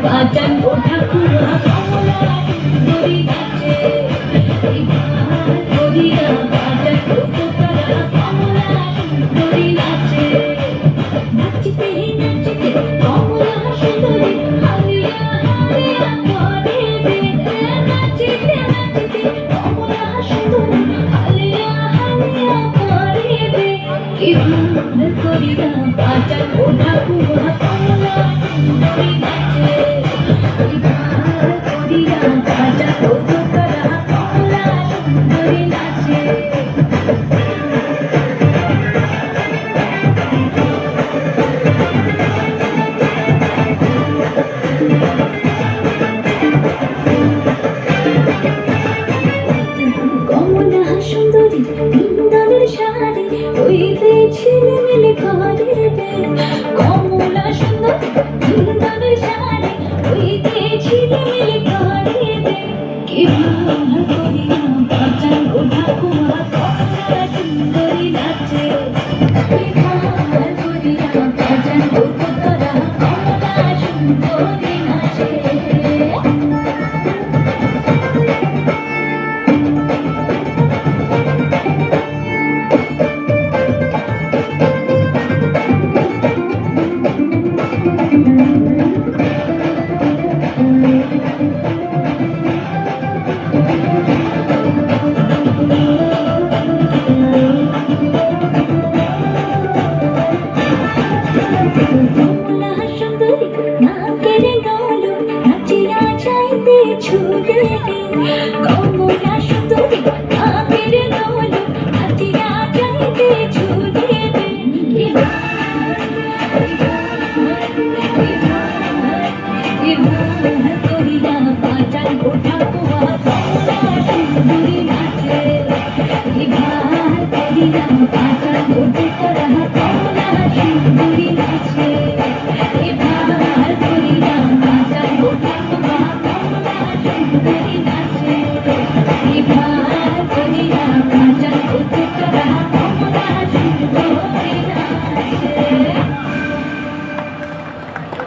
বাজান ও ঠাকুরা কমলা সুন্দরী নাচে, করিয়া বাজান ও তোতারা কমলা সুন্দরী নাচে, নাচতে নাচতে কমলা সুন্দরী হালিয়া হালিয়া করে রে, নাচতে নাচতে কমলা সুন্দরী হালিয়া হালিয়া করে রে, কি ভান করিয়া বাজান ও ঠাকুরা কমলা সুন্দরী নাচে, কি ভান করিয়া বাজান ও তোতারা কমলা সুন্দরী নাচে। কমলা সুন্দরী বৃন্দাবনের শাড়ি হইতে ঝিলমিল করে রে, কমলা সুন্দরী বৃন্দাবনের শাড়ি হইতে ঝিলমিল করে রে, কি ভান করিয়া বাজান ও ঠাকুরা কমলা সুন্দরী নাচে, কি ভান করিয়া বাজান ও তোতারা কমলা সুন্দরী নাচে। কমলা সুন্দরী নাকের ডলো নাচিয়া যাইতে ছুটে রে, কমলা সুন্দরী নাকের ডলো নাচিয়া যাইতে ছুটে রে, কি ভান করিয়া বাজান ও ঠাকুরা কমলা সুন্দরী নাচে, কি ভান করিয়া বাজান ও